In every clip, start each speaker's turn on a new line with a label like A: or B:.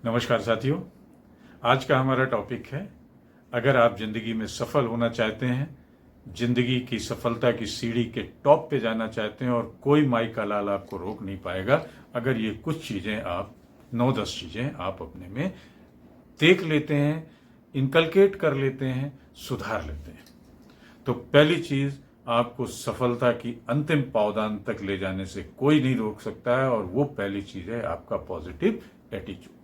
A: नमस्कार साथियों, आज का हमारा टॉपिक है, अगर आप जिंदगी में सफल होना चाहते हैं, जिंदगी की सफलता की सीढ़ी के टॉप पे जाना चाहते हैं और कोई माई का लाल आपको रोक नहीं पाएगा अगर ये कुछ चीज़ें आप 9-10 चीज़ें आप अपने में देख लेते हैं, इनकलकेट कर लेते हैं, सुधार लेते हैं। तो पहली चीज़, आपको सफलता की अंतिम पावदान तक ले जाने से कोई नहीं रोक सकता है और वो पहली चीज़ है आपका पॉजिटिव एटीट्यूड।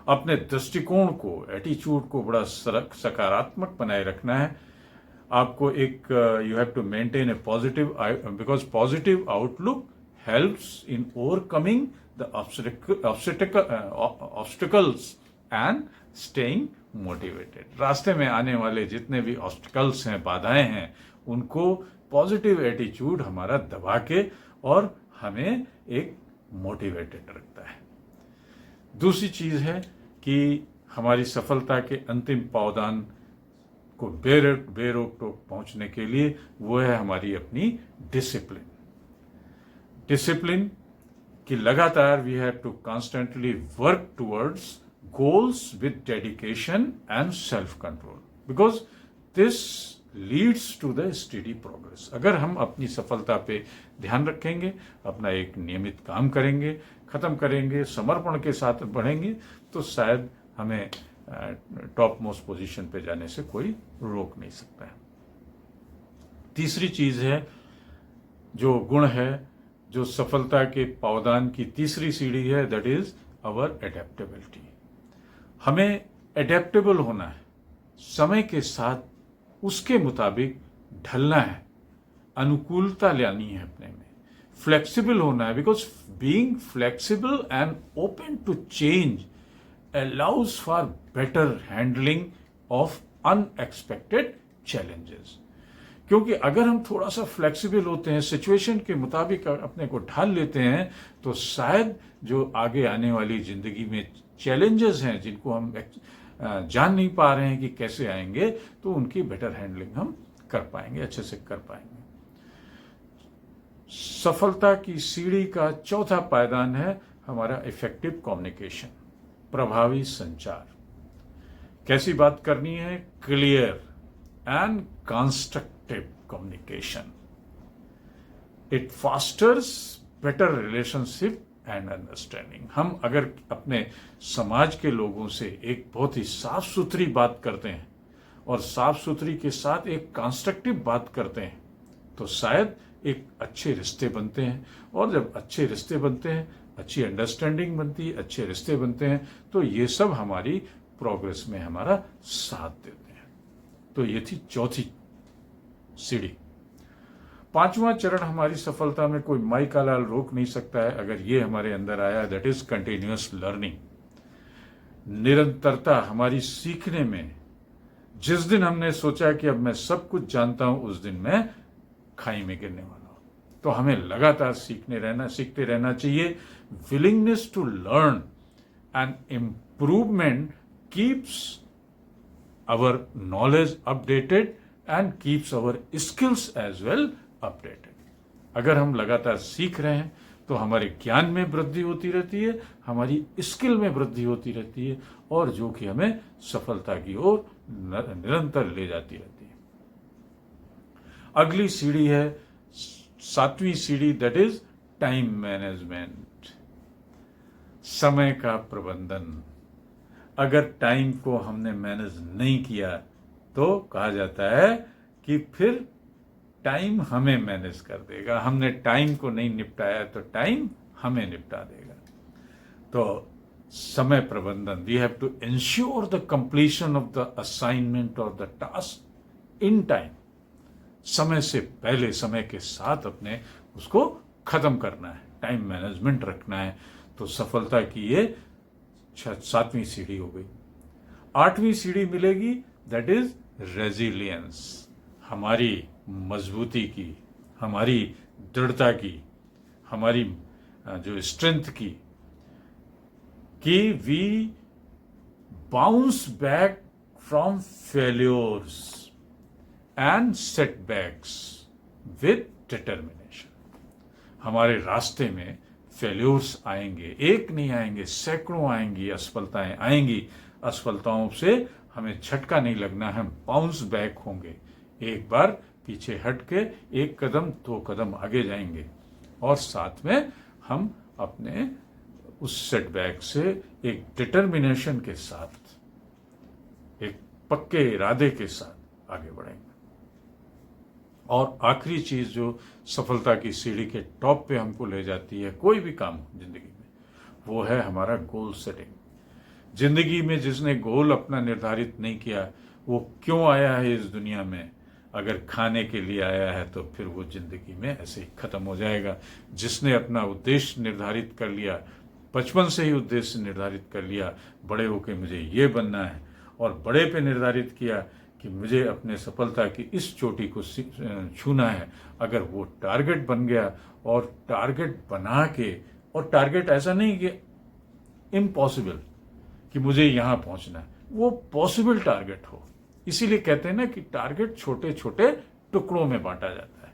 A: अपने दृष्टिकोण को, एटीट्यूड को बड़ा सकारात्मक बनाए रखना है। आपको एक you have to maintain a positive, because positive outlook helps in overcoming the obstacles and staying motivated. रास्ते में आने वाले जितने भी ऑब्स्टिकल्स हैं, बाधाएं हैं, उनको पॉजिटिव एटीट्यूड हमारा दबा के और हमें एक मोटिवेटेड रखता है। दूसरी चीज है कि हमारी सफलता के अंतिम पावदान को बेरोक टोक पहुंचने के लिए वो है हमारी अपनी डिसिप्लिन। डिसिप्लिन कि लगातार we have to constantly work towards goals with dedication and self control, because this leads to the study progress. अगर हम अपनी सफलता पे ध्यान रखेंगे, अपना एक नियमित काम करेंगे, खत्म करेंगे, समर्पण के साथ बढ़ेंगे, तो शायद हमें टॉप मोस्ट पोजीशन पे जाने से कोई रोक नहीं सकता है। तीसरी चीज है, जो गुण है, जो सफलता के पावदान की तीसरी सीढ़ी है, दैट इज आवर एडेप्टेबिलिटी। हमें एडेप्टेबल होना है, समय के साथ उसके मुताबिक ढलना है, अनुकूलता लानी है अपने में, फ्लेक्सिबल होना है, because being flexible and open to change allows for better handling of unexpected challenges। क्योंकि अगर हम थोड़ा सा फ्लेक्सिबल होते हैं, सिचुएशन के मुताबिक अपने को ढाल लेते हैं, तो शायद जो आगे आने वाली जिंदगी में चैलेंजेस हैं, जिनको हम जान नहीं पा रहे हैं कि कैसे आएंगे, तो उनकी बेटर हैंडलिंग हम कर पाएंगे, अच्छे से कर पाएंगे। सफलता की सीढ़ी का चौथा पायदान है हमारा इफेक्टिव कम्युनिकेशन, प्रभावी संचार। कैसी बात करनी है? Clear and constructive communication. It fosters better relationship and understanding. हम अगर अपने समाज के लोगों से एक बहुत ही साफ सुथरी बात करते हैं और साफ सुथरी के साथ एक कंस्ट्रक्टिव बात करते हैं, तो शायद एक अच्छे रिश्ते बनते हैं। और जब अच्छे रिश्ते बनते हैं, अच्छी अंडरस्टैंडिंग बनती है, अच्छे रिश्ते बनते हैं, तो ये सब हमारी प्रोग्रेस में हमारा साथ देते हैं। तो ये थी चौथी सीढ़ी। पांचवा चरण हमारी सफलता में कोई माई का लाल रोक नहीं सकता है अगर ये हमारे अंदर आया, दैट इज कंटिन्यूअस लर्निंग। निरंतरता हमारी सीखने में। जिस दिन हमने सोचा कि अब मैं सब कुछ जानता हूं, उस दिन मैं खाई में गिरने वाला हूं। तो हमें लगातार सीखते रहना चाहिए। Willingness to learn and improvement keeps our knowledge updated and keeps our skills as well updated. अगर हम लगातार सीख रहे हैं तो हमारे ज्ञान में वृद्धि होती रहती है, हमारी स्किल में वृद्धि होती रहती है, और जो कि हमें सफलता की ओर निरंतर ले जाती रहती है। अगली सीढ़ी है सातवीं सीढ़ी, दैट इज टाइम मैनेजमेंट, समय का प्रबंधन। अगर टाइम को हमने मैनेज नहीं किया तो कहा जाता है कि फिर टाइम हमें मैनेज कर देगा। हमने टाइम को नहीं निपटाया तो टाइम हमें निपटा देगा। तो समय प्रबंधन, we have to ensure the completion of the assignment और द टास्क इन टाइम। समय से पहले, समय के साथ अपने उसको खत्म करना है, टाइम मैनेजमेंट रखना है। तो सफलता की ये सातवीं सीढ़ी हो गई। आठवीं सीढ़ी मिलेगी, दैट इज रेजिलियंस, हमारी मजबूती की, हमारी दृढ़ता की, हमारी जो स्ट्रेंथ की, कि we bounce back from failures and setbacks with determination. हमारे रास्ते में फेल्यूर्स आएंगे, एक नहीं आएंगे, सैकड़ों आएंगी, असफलताएं आएंगी। असफलताओं से हमें झटका नहीं लगना है, हम बाउंस बैक होंगे। एक बार पीछे हट के एक कदम दो कदम आगे जाएंगे और साथ में हम अपने उस सेटबैक से एक डिटर्मिनेशन के साथ, एक पक्के इरादे के साथ आगे बढ़ेंगे। और आखिरी चीज जो सफलता की सीढ़ी के टॉप पे हमको ले जाती है कोई भी काम जिंदगी में, वो है हमारा गोल सेटिंग। जिंदगी में जिसने गोल अपना निर्धारित नहीं किया वो क्यों आया है इस दुनिया में? अगर खाने के लिए आया है तो फिर वो जिंदगी में ऐसे ही खत्म हो जाएगा। जिसने अपना उद्देश्य निर्धारित कर लिया, बचपन से ही उद्देश्य निर्धारित कर लिया, बड़े होके मुझे ये बनना है, और बड़े पे निर्धारित किया कि मुझे अपने सफलता की इस चोटी को छूना है, अगर वो टारगेट बन गया और टारगेट बना के, और टारगेट ऐसा नहीं कि इम्पॉसिबल कि मुझे यहां पहुंचना है, वो पॉसिबल टारगेट हो। इसीलिए कहते हैं ना कि टारगेट छोटे छोटे टुकड़ों में बांटा जाता है।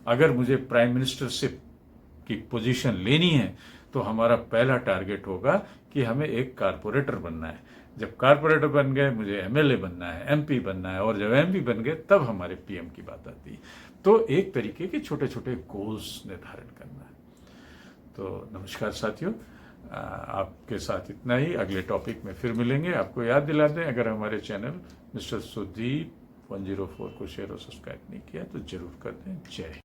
A: अगर मुझे प्राइम मिनिस्टरशिप की पोजीशन लेनी है तो हमारा पहला टारगेट होगा कि हमें एक कारपोरेटर बनना है। जब कारपोरेटर बन गए मुझे एमएलए बनना है, एमपी बनना है, और जब एमपी बन गए तब हमारे पीएम की बात आती है। तो एक तरीके के छोटे छोटे गोल्स निर्धारित करना है। तो नमस्कार साथियों, आपके साथ इतना ही। अगले टॉपिक में फिर मिलेंगे। आपको याद दिला दें, अगर हमारे चैनल मिस्टर सुदीप 104 को शेयर और सब्सक्राइब नहीं किया तो जरूर कर दें। जय हिंद।